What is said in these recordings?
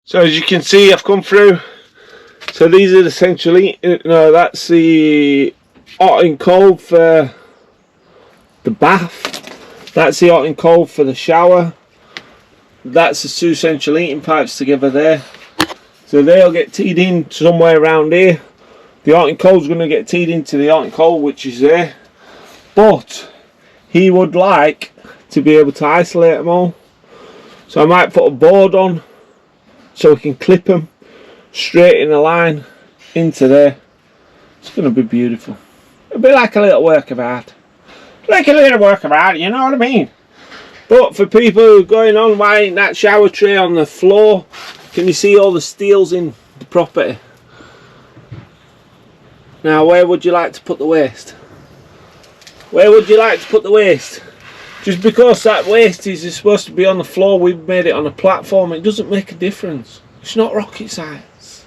So as you can see, I've come through. So these are essentially, no, that's the hot and cold for the bath. That's the hot and cold for the shower. That's the two central heating pipes together there. So they'll get teed in somewhere around here. The hot and cold's going to get teed into the hot and cold, which is there. But he would like to be able to isolate them all. So I might put a board on so we can clip them straight in a line into there. It's going to be beautiful. It'll be like a little work of art. Like a little work of art, you know what I mean? But for people who are going on, why ain't that shower tray on the floor? Can you see all the steels in the property? Now, where would you like to put the waste? Where would you like to put the waste? Just because that waste is supposed to be on the floor, we've made it on a platform. It doesn't make a difference. It's not rocket science.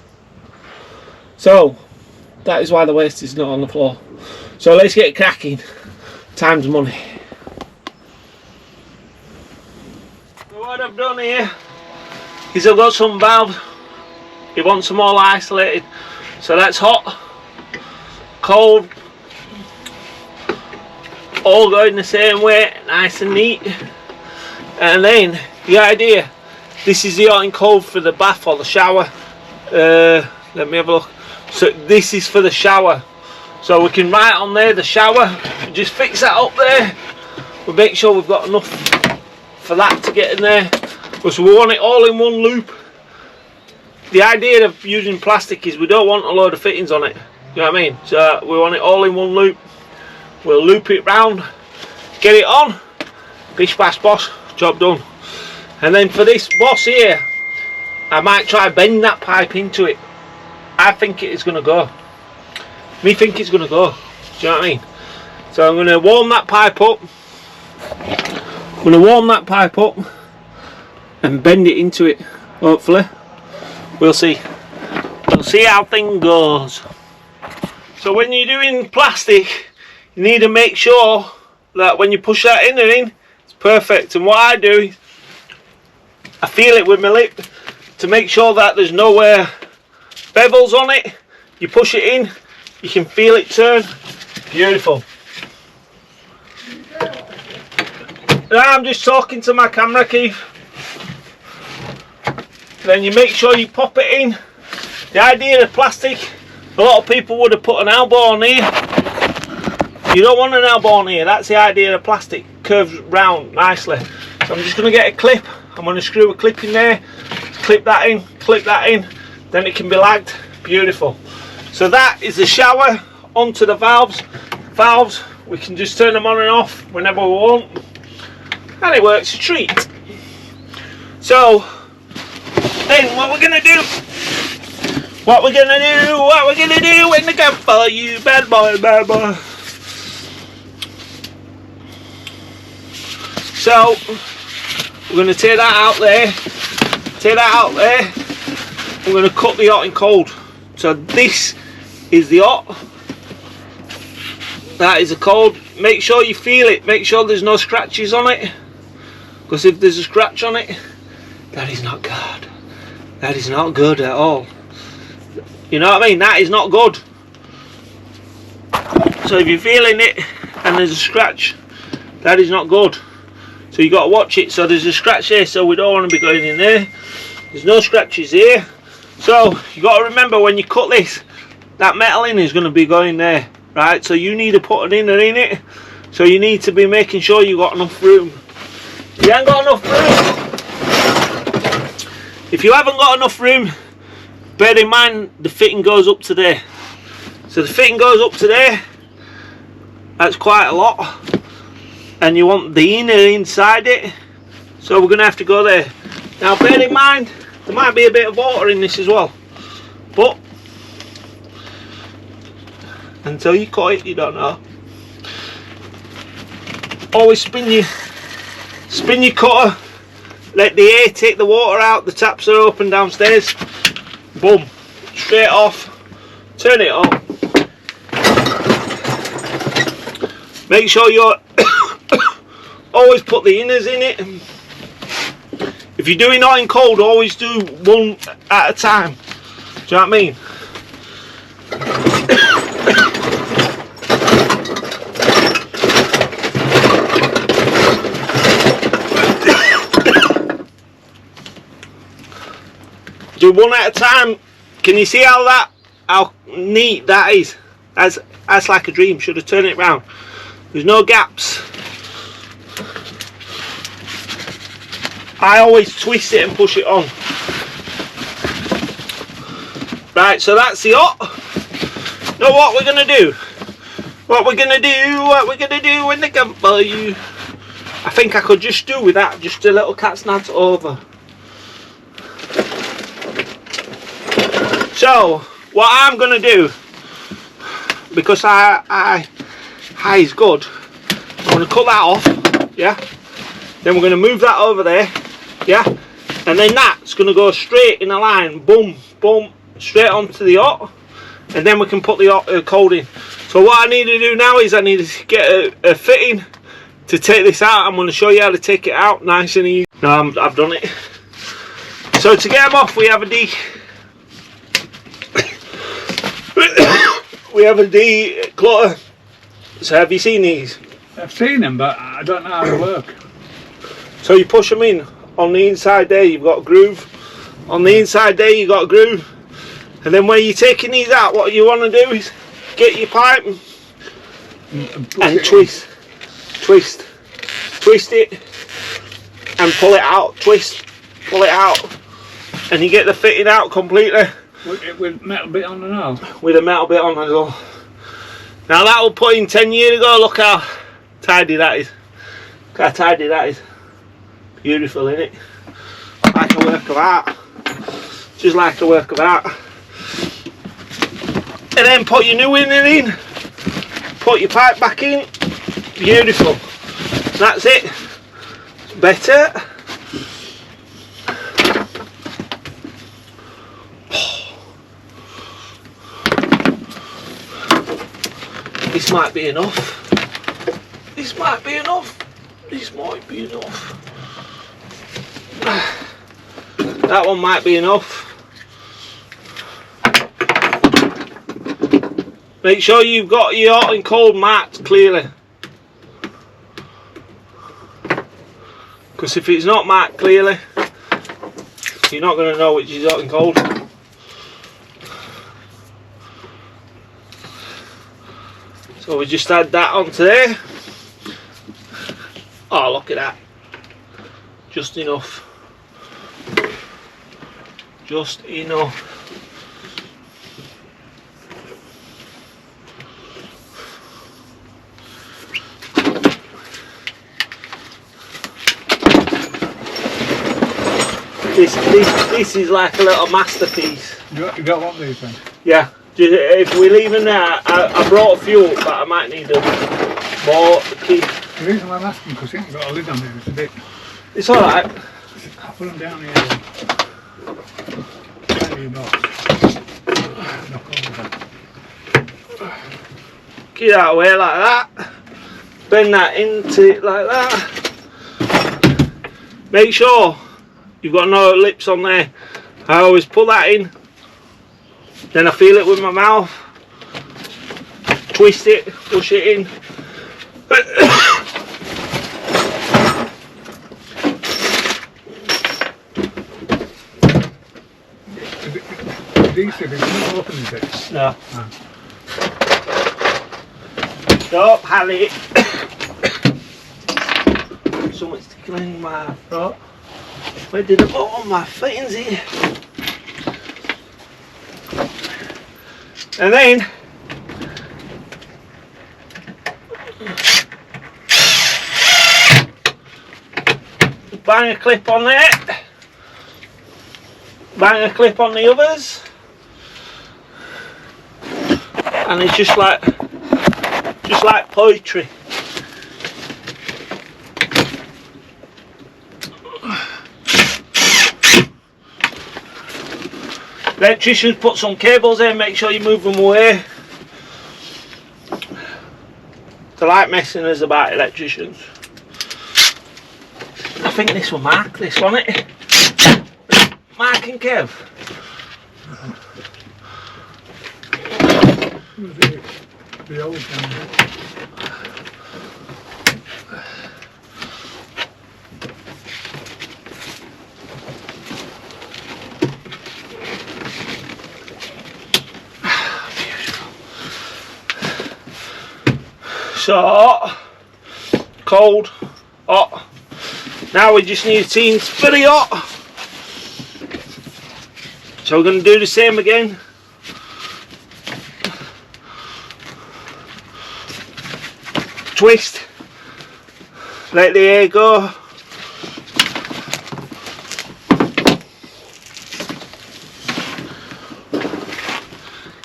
So, that is why the waste is not on the floor. So let's get cracking. Time's money. So what I've done here is I've got some valves. You want them all isolated. So that's hot, cold, all going the same way, nice and neat. And then the idea, this is the hot and cold for the bath or the shower. Let me have a look. So this is for the shower. So we can write on there the shower. Just fix that up there. We'll make sure we've got enough for that to get in there. Because we want it all in one loop. The idea of using plastic is we don't want a load of fittings on it. You know what I mean? So we want it all in one loop. We'll loop it round, get it on, bish bash bosh, job done. And then for this boss here, I might try bend that pipe into it. I think it is going to go. Me think it's going to go. Do you know what I mean? So I'm going to warm that pipe up. I'm going to warm that pipe up and bend it into it. Hopefully, we'll see. We'll see how things goes. So when you're doing plastic, you need to make sure that when you push that in and in, it's perfect. And what I do is I feel it with my lip to make sure that there's nowhere bevels on it. You push it in, you can feel it turn. Beautiful. Now I'm just talking to my camera, Keith. Then you make sure you pop it in. The idea of plastic, a lot of people would have put an elbow on here. You don't want an elbow on here. That's the idea of plastic. Curves round nicely. So I'm just going to get a clip. I'm going to screw a clip in there. Clip that in. Then it can be lagged. Beautiful. So that is the shower onto the valves. Valves, we can just turn them on and off whenever we want. And it works a treat. So, then what we're going to do, what we're going to do when they come for you, bad boy, bad boy. So, we're going to take that out there, I'm going to cut the hot and cold. So this is the hot, that is the cold. Make sure you feel it, make sure there's no scratches on it, because if there's a scratch on it, that is not good. That is not good at all. You know what I mean? That is not good. So if you're feeling it and there's a scratch, that is not good. So you got to watch it. So there's a scratch here, so we don't want to be going in there. There's no scratches here. So you got to remember when you cut this, that metal in is going to be going there, right? So you need to put an inner in it. So you need to be making sure you got enough room. If you ain't got enough room, if you haven't got enough room, bear in mind the fitting goes up to there. So the fitting goes up to there. That's quite a lot. And you want the inner inside it, so we're going to have to go there. Now bear in mind there might be a bit of water in this as well, but until you cut it you don't know. Always spin your cutter, let the air take the water out. The taps are open downstairs, boom, straight off, turn it on. Make sure you're always put the inners in it. If If you're doing hot and cold, always do one at a time. Do you know what I mean? Do one at a time. Can you see how neat that is? That's like a dream. Should have turned it round. There's no gaps. I always twist it and push it on. Right, so that's the hot. Now what we're gonna do? What we're gonna do when they come for you? I think I could just do with that, just a little cat's nads over. So what I'm gonna do, because I is good, I'm gonna cut that off, yeah. Then we're gonna move that over there, yeah. And then that's gonna go straight in a line, boom, boom, straight onto the hot, and then we can put the hot cold in. So what I need to do now is I need to get a fitting to take this out. I'm gonna show you how to take it out, nice and easy. No, I've done it. So to get them off, we have a declutter. So have you seen these? I've seen them, but I don't know how they work. So you push them in. On the inside there you've got a groove. On the inside there you've got a groove. And then when you're taking these out, what you want to do is get your pipe and twist it and pull it out, twist, pull it out, and you get the fitting out completely. With metal bit on and all? With a metal bit on as well. Now that was put in 10 years ago. Look how tidy that is. Look how tidy that is. Beautiful, isn't it? Like a work of art. Just like a work of art. And then put your new one in. Put your pipe back in. Beautiful. That's it. It's better. This might be enough. This might be enough. This might be enough. That one might be enough. Make sure you've got your hot and cold marked clearly. Because if it's not marked clearly, you're not going to know which is hot and cold. So we just add that onto there. Oh, look at that. Just enough. Just enough. This is like a little masterpiece. You got one of these then? Yeah. If we leave them there, I brought a few up, but I might need them more to keep. The reason I'm asking because it ain't got a lid on it, it's a bit. It's alright. I'll put them down here. Get that away like that. Bend that into it like that. Make sure you've got no lips on there. I always put that in. Then I feel it with my mouth. Twist it, push it in. Adhesive, it's not open, is it? No. Don't have it. Something's tickling my throat. Where did I put all my fittings here? And then bang a clip on there, bang a clip on the others, and it's just like poetry. Electricians put some cables in, make sure you move them away. They like messing us about, electricians. I think this will mark this, won't it? Mark and Kev? The old one. So, cold, hot. Now we just need teens pretty hot. So we're going to do the same again. Twist. Let the air go.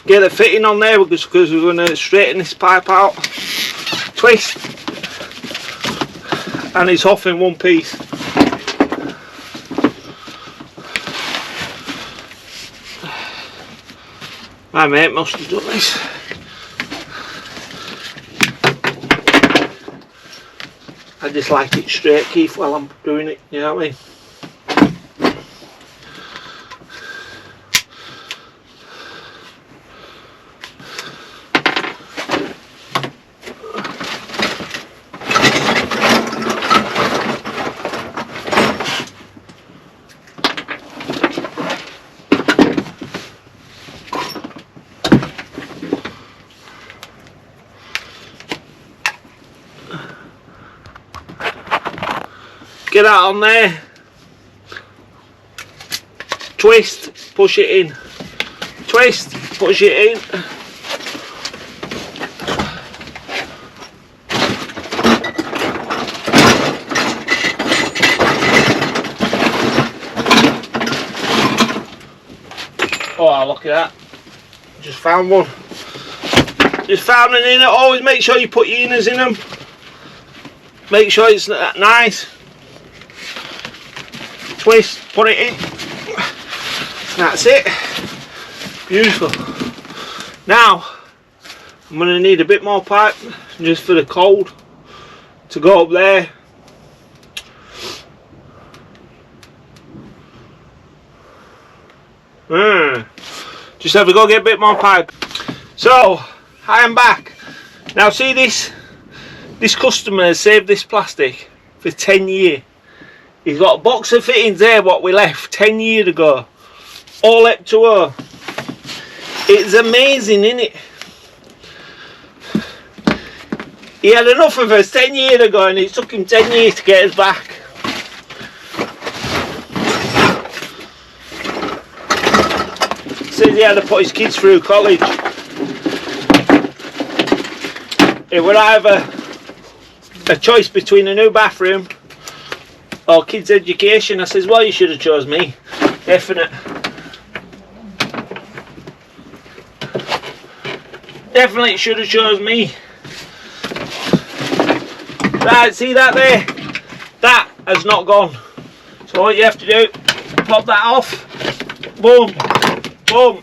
Get the fitting on there because we're going to straighten this pipe out. Twist, and it's off in one piece. My mate must have done this. I just like it straight, Keith, while I'm doing it, you know what I mean? Get that on there, twist, push it in, twist, push it in. Oh, look at that, just found one, just found an inner. Always make sure you put your inners in them, make sure it's nice. Twist, put it in, that's it, beautiful. Now I'm going to need a bit more pipe just for the cold to go up there. Just have to go get a bit more pipe. So I am back. Now see this customer has saved this plastic for 10 years. He's got a box of fittings there what we left 10 years ago, all up to her. It's amazing, isn't it? He had enough of us 10 years ago and it took him 10 years to get us back. Says he had to put his kids through college. It would either a choice between a new bathroom or kids' education. I says, well, you should have chose me. Definite. Definitely should have chose me. Right, see that there? That has not gone. So what you have to do, pop that off. Boom. Boom.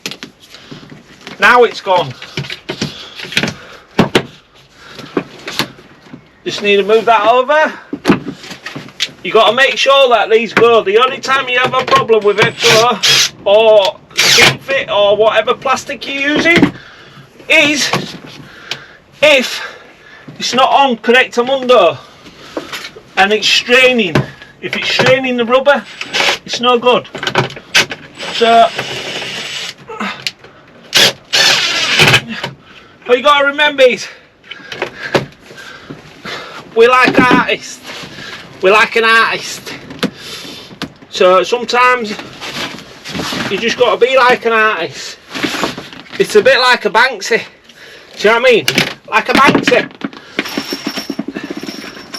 Now it's gone. Just need to move that over. You got to make sure that these go. The only time you have a problem with it or seat fit or whatever plastic you're using is if it's not on correctamundo and it's straining. If it's straining the rubber, it's no good. So what you got to remember is we like artists. We're like an artist, so sometimes you just got to be like an artist. It's a bit like a Banksy, do you know what I mean? Like a Banksy.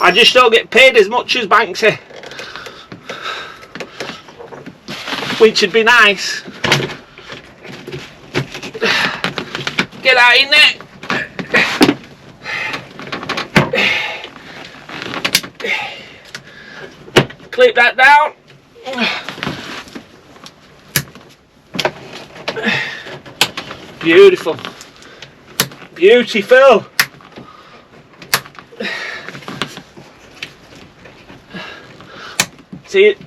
I just don't get paid as much as Banksy, which would be nice. Get that in there. Clip that down. Beautiful. Beautiful. See it?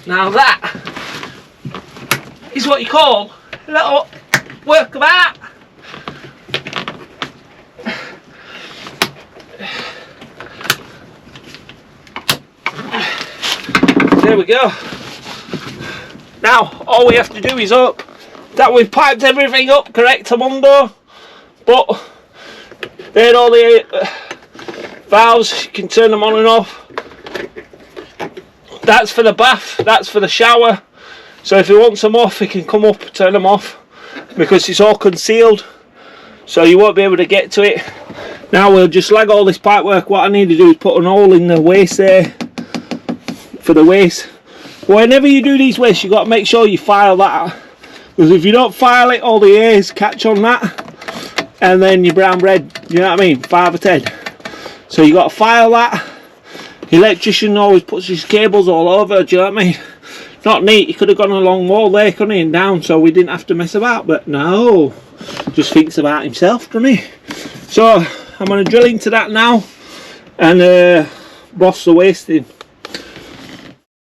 Now that what you call a little work of art. There we go. Now all we have to do is hope that we've piped everything up correct, Amundo. But there all the valves, you can turn them on and off. That's for the bath, that's for the shower. So if he wants them off, he can come up, turn them off, because it's all concealed, so you won't be able to get to it. Now we'll just lag all this pipe work. What I need to do is put an hole in the waste there for the waste. Whenever you do these wastes, you've got to make sure you file that, because if you don't file it, all the hairs catch on that, and then your brown bread, you know what I mean, 5 or 10. So you got to file that. The electrician always puts his cables all over, do you know what I mean? Not neat. He could have gone a long wall there, couldn't he, and down, so we didn't have to mess about. But no, just thinks about himself, doesn't he? So I'm going to drill into that now and boss the waste in.